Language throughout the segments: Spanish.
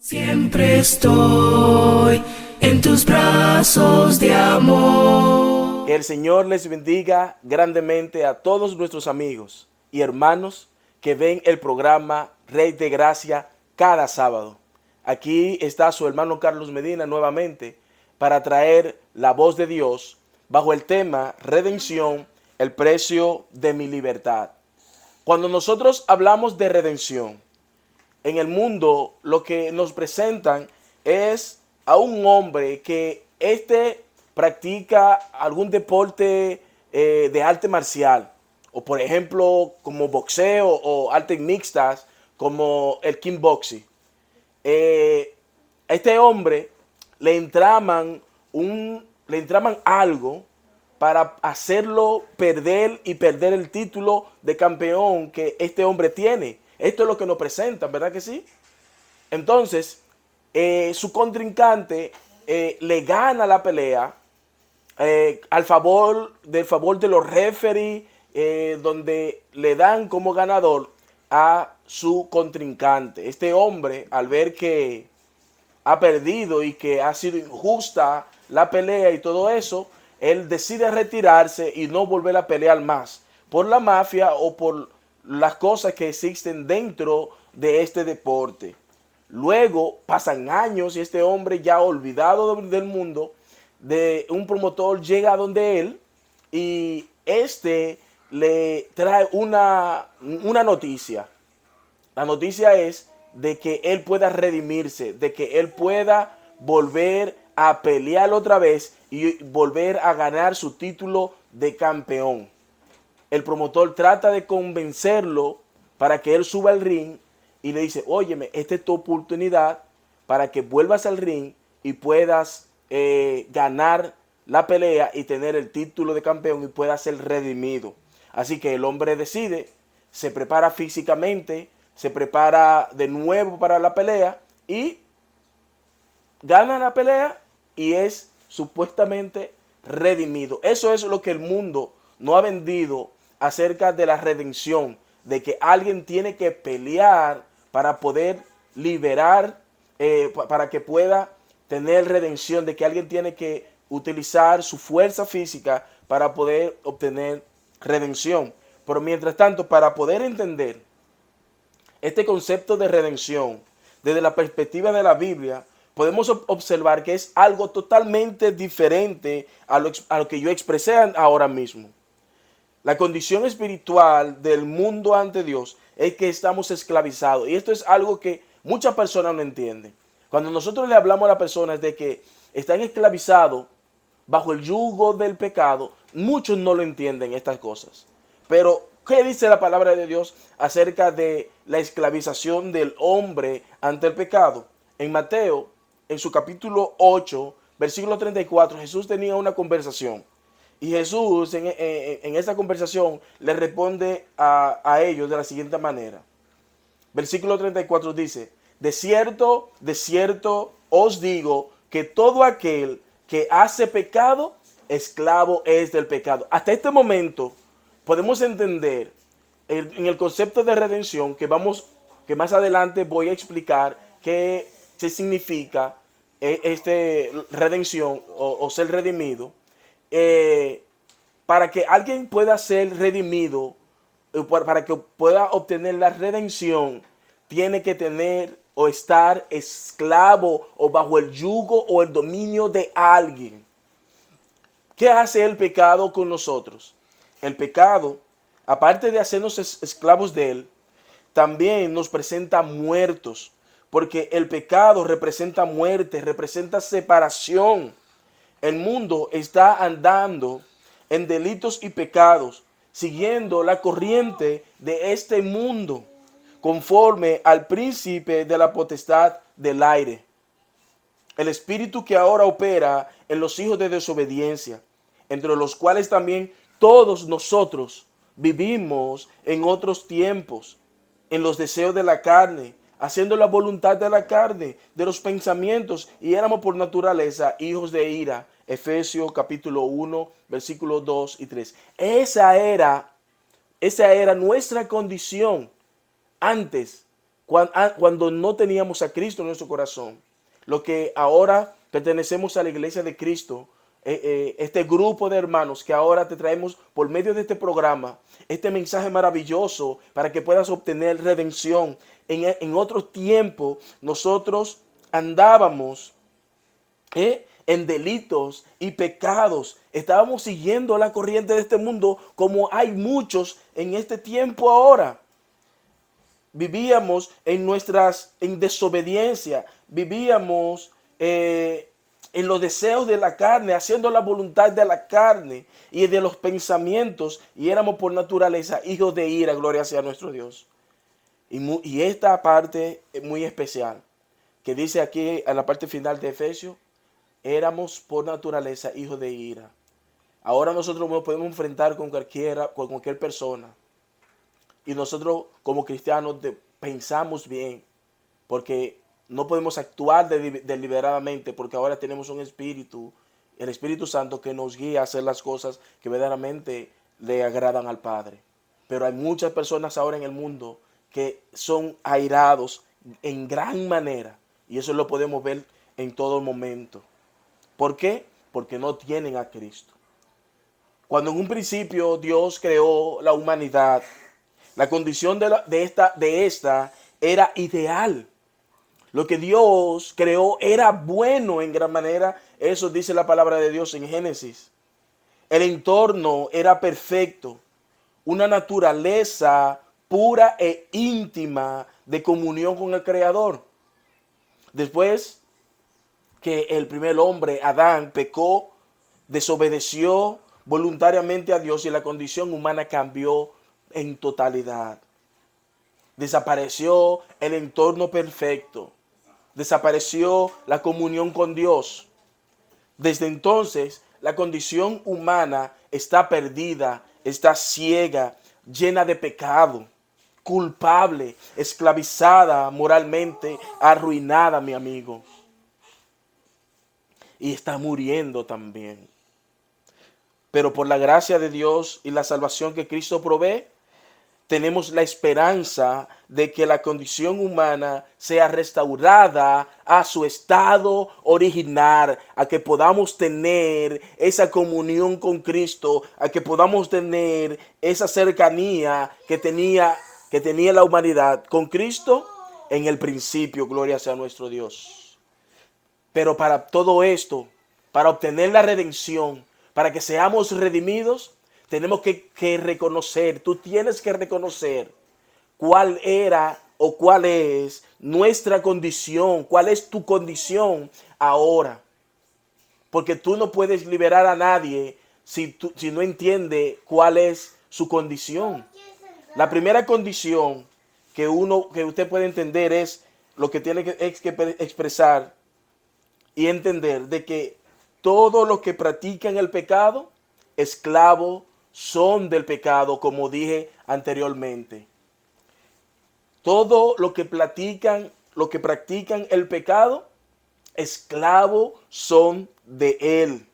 Siempre estoy en tus brazos de amor. Que el Señor les bendiga grandemente a todos nuestros amigos y hermanos que ven el programa Rey de Gracia cada sábado. Aquí está su hermano Carlos Medina nuevamente para traer la voz de Dios bajo el tema Redención, el precio de mi libertad. Cuando nosotros hablamos de redención, en el mundo lo que nos presentan es a un hombre que practica algún deporte de arte marcial, o por ejemplo como boxeo o artes mixtas como el kickboxing. A este hombre le entraman algo para hacerlo perder y perder el título de campeón que este hombre tiene. Esto es lo que nos presentan, ¿verdad que sí? Entonces, su contrincante le gana la pelea al favor de los referees, donde le dan como ganador a su contrincante. Este hombre, al ver que ha perdido y que ha sido injusta la pelea y todo eso, él decide retirarse y no volver a pelear más por la mafia o por las cosas que existen dentro de este deporte. Luego pasan años y este hombre, ya olvidado del mundo, de un promotor, llega a donde él y le trae una noticia. La noticia es de que él pueda redimirse, de que él pueda volver a pelear otra vez y volver a ganar su título de campeón. El promotor trata de convencerlo para que él suba al ring y le dice, óyeme, esta es tu oportunidad para que vuelvas al ring y puedas ganar la pelea y tener el título de campeón y puedas ser redimido. Así que el hombre decide, se prepara físicamente, se prepara de nuevo para la pelea y gana la pelea y es supuestamente redimido. Eso es lo que el mundo no ha vendido acerca de la redención, de que alguien tiene que pelear para poder liberar, para que pueda tener redención, de que alguien tiene que utilizar su fuerza física para poder obtener redención. Pero mientras tanto, para poder entender este concepto de redención desde la perspectiva de la Biblia, podemos observar que es algo totalmente diferente a lo que yo expresé ahora mismo. La condición espiritual del mundo ante Dios es que estamos esclavizados. Y esto es algo que muchas personas no entienden. Cuando nosotros le hablamos a las personas de que están esclavizados bajo el yugo del pecado, muchos no lo entienden estas cosas. Pero, ¿qué dice la palabra de Dios acerca de la esclavización del hombre ante el pecado? En Mateo, en su capítulo 8, versículo 34, Jesús tenía una conversación. Y Jesús en esa conversación le responde a ellos de la siguiente manera. Versículo 34 dice, de cierto os digo que todo aquel que hace pecado, esclavo es del pecado. Hasta este momento podemos entender en el concepto de redención que más adelante voy a explicar qué se significa redención o ser redimido. Para que alguien pueda ser redimido, para que pueda obtener la redención, tiene que tener o estar esclavo o bajo el yugo o el dominio de alguien. ¿Qué hace el pecado con nosotros? El pecado, aparte de hacernos esclavos de él, también nos presenta muertos, porque el pecado representa muerte, representa separación. El mundo está andando en delitos y pecados, siguiendo la corriente de este mundo, conforme al príncipe de la potestad del aire, el espíritu que ahora opera en los hijos de desobediencia, entre los cuales también todos nosotros vivimos en otros tiempos, en los deseos de la carne, haciendo la voluntad de la carne, de los pensamientos, y éramos por naturaleza hijos de ira. Efesios capítulo 1, versículos 2 y 3. Esa era nuestra condición antes, cuando no teníamos a Cristo en nuestro corazón. Lo que ahora pertenecemos a la iglesia de Cristo, este grupo de hermanos que ahora te traemos por medio de este programa, este mensaje maravilloso para que puedas obtener redención. En otro tiempo nosotros andábamos en delitos y pecados. Estábamos siguiendo la corriente de este mundo como hay muchos en este tiempo ahora. Vivíamos en desobediencia, vivíamos en los deseos de la carne, haciendo la voluntad de la carne y de los pensamientos, y éramos por naturaleza hijos de ira, gloria sea nuestro Dios. Y esta parte es muy especial, que dice aquí en la parte final de Efesios, éramos por naturaleza hijos de ira. Ahora nosotros nos podemos enfrentar con cualquier persona. Y nosotros como cristianos pensamos bien, porque no podemos actuar deliberadamente, porque ahora tenemos un espíritu, el Espíritu Santo, que nos guía a hacer las cosas que verdaderamente le agradan al Padre. Pero hay muchas personas ahora en el mundo que son airados en gran manera, y eso lo podemos ver en todo momento. ¿Por qué? Porque no tienen a Cristo. Cuando en un principio Dios creó la humanidad, la condición de esta era ideal. Lo que Dios creó era bueno en gran manera. Eso dice la palabra de Dios en Génesis. El entorno era perfecto. Una naturaleza pura e íntima de comunión con el Creador. Después que el primer hombre, Adán, pecó, desobedeció voluntariamente a Dios, y la condición humana cambió en totalidad. Desapareció el entorno perfecto. Desapareció la comunión con Dios. Desde entonces, la condición humana está perdida, está ciega, llena de pecado, culpable, esclavizada moralmente, arruinada, mi amigo. Y está muriendo también. Pero por la gracia de Dios y la salvación que Cristo provee, tenemos la esperanza de que la condición humana sea restaurada a su estado original, a que podamos tener esa comunión con Cristo, a que podamos tener esa cercanía que tenía la humanidad con Cristo en el principio, gloria sea a nuestro Dios. Pero para todo esto, para obtener la redención, para que seamos redimidos, tenemos que reconocer, tú tienes que reconocer cuál era o cuál es nuestra condición, cuál es tu condición ahora. Porque tú no puedes liberar a nadie si no entiende cuál es su condición. La primera condición que usted puede entender es lo que tiene que expresar y entender de que todos los que practican el pecado, esclavos son del pecado, como dije anteriormente. Todo lo que practican el pecado, esclavos son de él.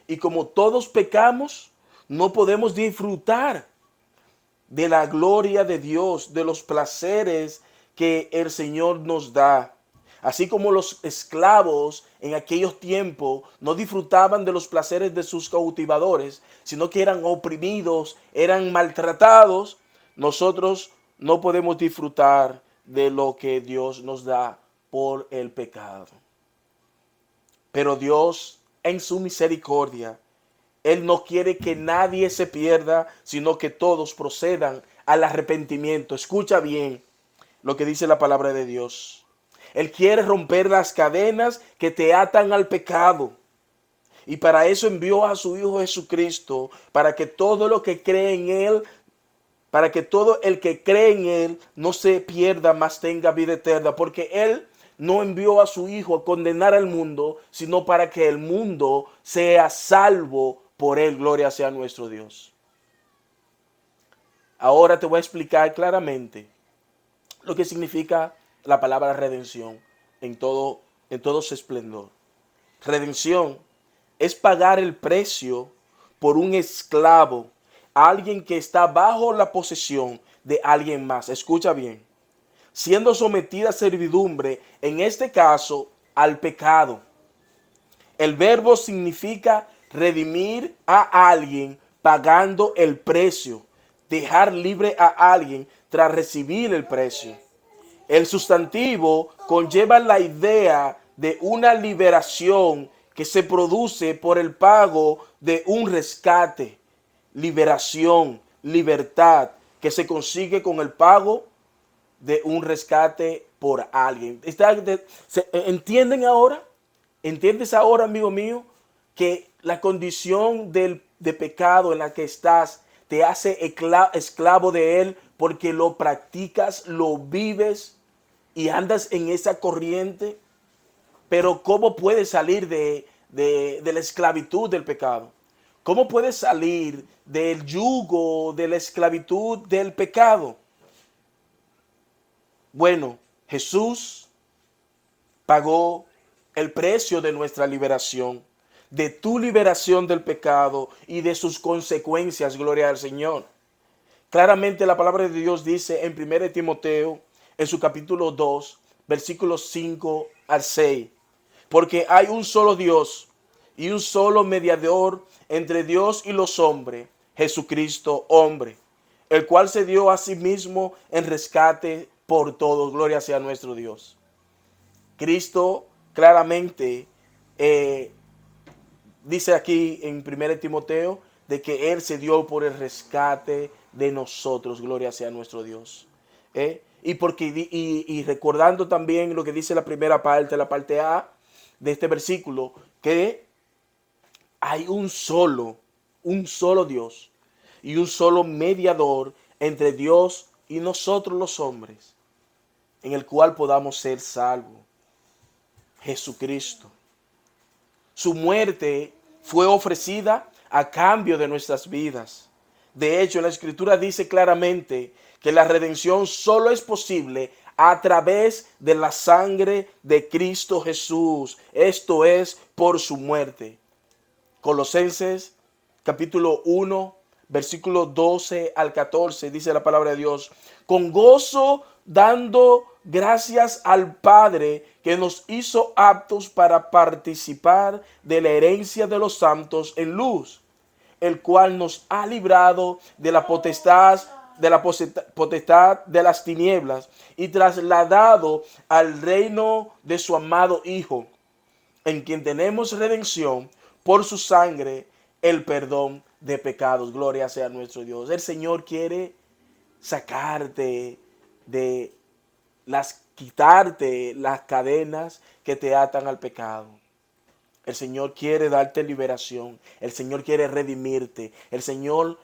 Y como todos pecamos, no podemos disfrutar de la gloria de Dios, de los placeres que el Señor nos da. Así como los esclavos en aquellos tiempos no disfrutaban de los placeres de sus cautivadores, sino que eran oprimidos, eran maltratados, nosotros no podemos disfrutar de lo que Dios nos da por el pecado. Pero Dios, en su misericordia, Él no quiere que nadie se pierda, sino que todos procedan al arrepentimiento. Escucha bien lo que dice la palabra de Dios. Él quiere romper las cadenas que te atan al pecado. Y para eso envió a su Hijo Jesucristo, para que todo lo que cree en Él, para que todo el que cree en Él no se pierda, mas tenga vida eterna. Porque Él no envió a su Hijo a condenar al mundo, sino para que el mundo sea salvo por Él. Gloria sea a nuestro Dios. Ahora te voy a explicar claramente lo que significa la palabra redención en todo su esplendor. Redención es pagar el precio por un esclavo, alguien que está bajo la posesión de alguien más. Escucha bien. siendo sometida a servidumbre, en este caso, al pecado. El verbo significa redimir a alguien pagando el precio, dejar libre a alguien tras recibir el precio. El sustantivo conlleva la idea de una liberación que se produce por el pago de un rescate, liberación, libertad, que se consigue con el pago de un rescate por alguien. ¿Entienden ahora? ¿Entiendes ahora, amigo mío, que la condición de pecado en la que estás te hace esclavo de él porque lo practicas, lo vives y andas en esa corriente? Pero ¿cómo puedes salir de la esclavitud del pecado? ¿Cómo puedes salir del yugo de la esclavitud del pecado? Bueno, Jesús pagó el precio de nuestra liberación, de tu liberación del pecado y de sus consecuencias, gloria al Señor. Claramente la palabra de Dios dice en 1 Timoteo, en su capítulo 2, versículos 5 al 6, porque hay un solo Dios y un solo mediador entre Dios y los hombres, Jesucristo hombre, el cual se dio a sí mismo en rescate por todos. Gloria sea nuestro Dios. Cristo claramente dice aquí en 1 Timoteo de que Él se dio por el rescate de nosotros. Gloria sea nuestro Dios. Y recordando también lo que dice la primera parte, la parte A de este versículo, que hay un solo Dios y un solo mediador entre Dios y nosotros los hombres, en el cual podamos ser salvos. Jesucristo. Su muerte fue ofrecida a cambio de nuestras vidas. De hecho, la Escritura dice claramente que la redención solo es posible a través de la sangre de Cristo Jesús. Esto es por su muerte. Colosenses capítulo 1, versículo 12 al 14, dice la palabra de Dios: con gozo dando gracias al Padre que nos hizo aptos para participar de la herencia de los santos en luz, el cual nos ha librado de la potestad de las tinieblas y trasladado al reino de su amado Hijo, en quien tenemos redención por su sangre, el perdón de pecados. Gloria sea a nuestro Dios. El Señor quiere sacarte quitarte las cadenas que te atan al pecado. El Señor quiere darte liberación. El Señor quiere redimirte. El Señor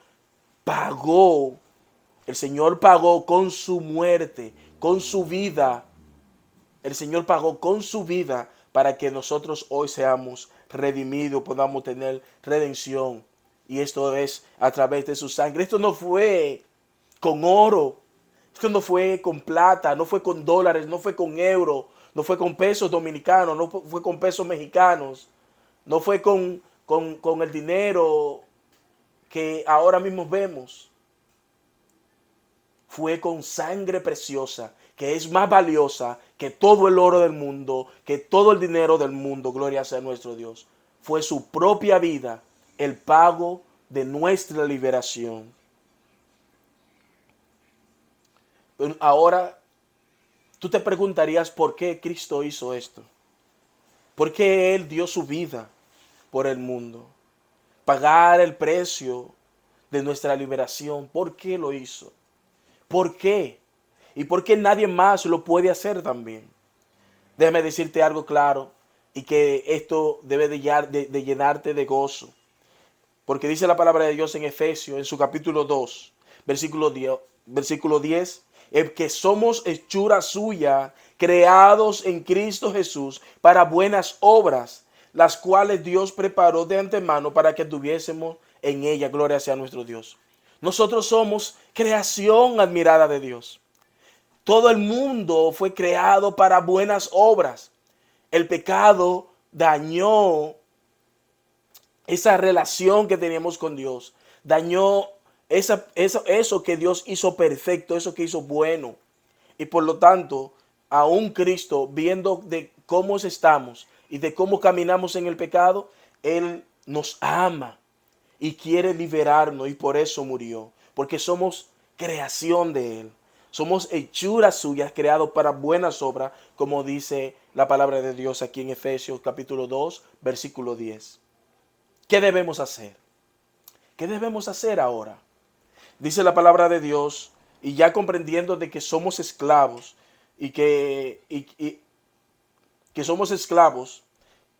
pagó con su muerte, con su vida. El Señor pagó con su vida para que nosotros hoy seamos redimidos, podamos tener redención. Y esto es a través de su sangre. Esto no fue con oro, esto no fue con plata, no fue con dólares, no fue con euros, no fue con pesos dominicanos, no fue con pesos mexicanos, no fue con el dinero que ahora mismo vemos. Fue con sangre preciosa, que es más valiosa que todo el oro del mundo, que todo el dinero del mundo. Gloria sea a nuestro Dios. Fue su propia vida el pago de nuestra liberación. Ahora, tú te preguntarías por qué Cristo hizo esto. ¿Por qué Él dio su vida por el mundo? Pagar el precio de nuestra liberación. ¿Por qué lo hizo? ¿Por qué? ¿Y por qué nadie más lo puede hacer también? Déjame decirte algo claro y que esto debe de llenarte de gozo. Porque dice la palabra de Dios en Efesios, en su capítulo 2, versículo 10, que somos hechura suya, creados en Cristo Jesús para buenas obras, las cuales Dios preparó de antemano para que tuviésemos en ella. Gloria sea a nuestro Dios. Nosotros somos creación admirada de Dios. Todo el mundo fue creado para buenas obras. El pecado dañó esa relación que teníamos con Dios. Dañó eso que Dios hizo perfecto, eso que hizo bueno. Y por lo tanto, aún Cristo, viendo de cómo estamos y de cómo caminamos en el pecado, Él nos ama y quiere liberarnos, y por eso murió, porque somos creación de Él. Somos hechuras suyas, creados para buenas obras, como dice la palabra de Dios aquí en Efesios capítulo 2, versículo 10. ¿Qué debemos hacer? ¿Qué debemos hacer ahora? Dice la palabra de Dios, y ya comprendiendo de que somos esclavos y que somos esclavos,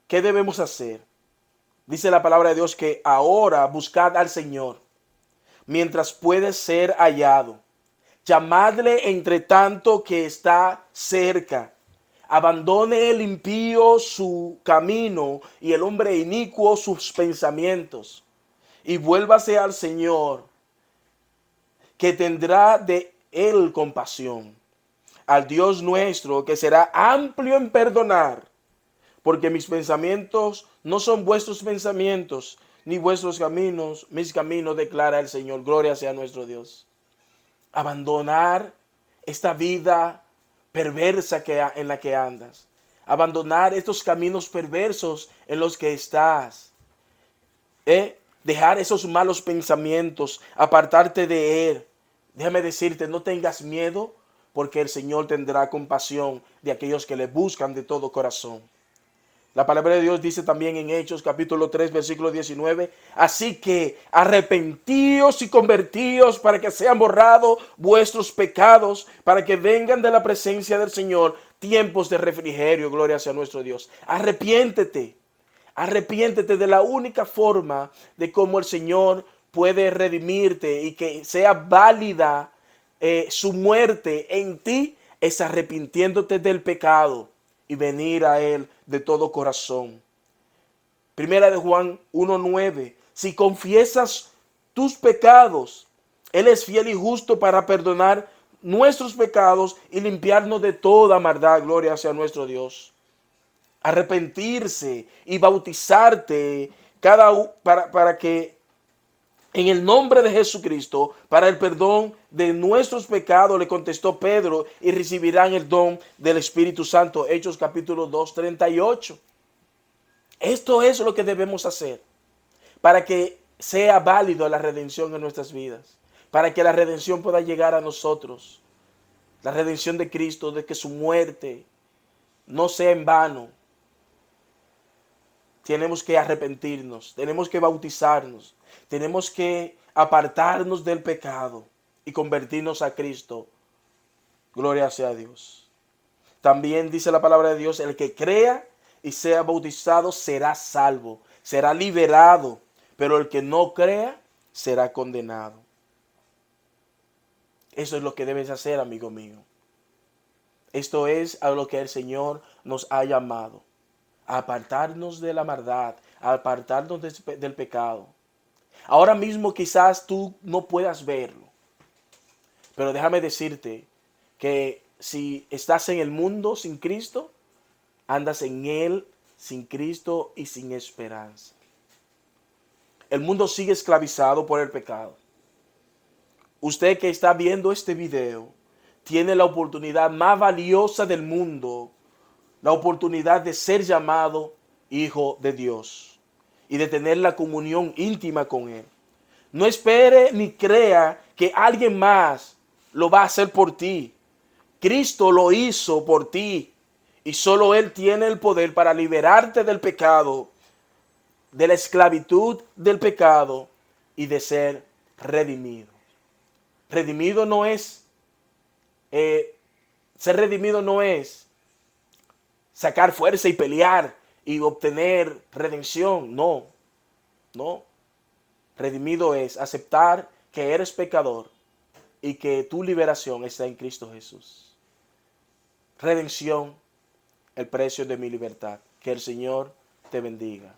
¿qué debemos hacer? Dice la palabra de Dios que ahora buscad al Señor mientras puede ser hallado. Llamadle entre tanto que está cerca. Abandone el impío su camino y el hombre inicuo sus pensamientos. Y vuélvase al Señor, que tendrá de él compasión. Al Dios nuestro, que será amplio en perdonar. Porque mis pensamientos no son vuestros pensamientos, ni vuestros caminos, mis caminos, declara el Señor. Gloria sea nuestro Dios. Abandonar esta vida perversa en la que andas. Abandonar estos caminos perversos en los que estás. Dejar esos malos pensamientos, apartarte de él. Déjame decirte, no tengas miedo, porque el Señor tendrá compasión de aquellos que le buscan de todo corazón. La palabra de Dios dice también en Hechos capítulo 3 versículo 19, así que arrepentíos y convertíos para que sean borrados vuestros pecados, para que vengan de la presencia del Señor tiempos de refrigerio, gloria sea nuestro Dios. Arrepiéntete de la única forma de cómo el Señor puede redimirte y que sea válida su muerte en ti, es arrepintiéndote del pecado y venir a Él de todo corazón. Primera de Juan 1:9. Si confiesas tus pecados, Él es fiel y justo para perdonar nuestros pecados y limpiarnos de toda maldad. Gloria sea nuestro Dios. Arrepentirse y bautizarte para que en el nombre de Jesucristo, para el perdón de nuestros pecados, le contestó Pedro, y recibirán el don del Espíritu Santo. Hechos capítulo 2, 38. Esto es lo que debemos hacer para que sea válido la redención en nuestras vidas, para que la redención pueda llegar a nosotros. La redención de Cristo, de que su muerte no sea en vano. Tenemos que arrepentirnos, tenemos que bautizarnos, tenemos que apartarnos del pecado y convertirnos a Cristo. Gloria sea a Dios. También dice la palabra de Dios, el que crea y sea bautizado será salvo, será liberado, pero el que no crea será condenado. Eso es lo que debes hacer, amigo mío. Esto es a lo que el Señor nos ha llamado. A apartarnos de la maldad, a apartarnos del pecado. Ahora mismo quizás tú no puedas verlo, pero déjame decirte que si estás en el mundo sin Cristo, andas en él sin Cristo y sin esperanza. El mundo sigue esclavizado por el pecado. Usted que está viendo este video tiene la oportunidad más valiosa del mundo, la oportunidad de ser llamado hijo de Dios y de tener la comunión íntima con Él. No espere ni crea que alguien más lo va a hacer por ti. Cristo lo hizo por ti y solo Él tiene el poder para liberarte del pecado, de la esclavitud del pecado y de ser redimido. Redimido no es, ser redimido no es sacar fuerza y pelear y obtener redención. No. Redimido es aceptar que eres pecador y que tu liberación está en Cristo Jesús. Redención, el precio de mi libertad. Que el Señor te bendiga.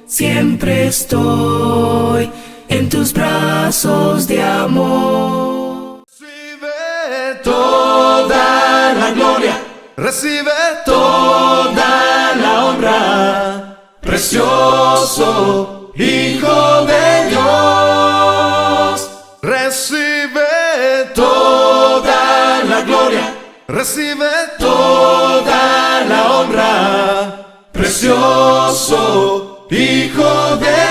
Siempre estoy en tus brazos de amor. Recibe toda la gloria, recibe toda la honra, precioso Hijo de Dios, recibe toda recibe toda la honra, precioso Hijo de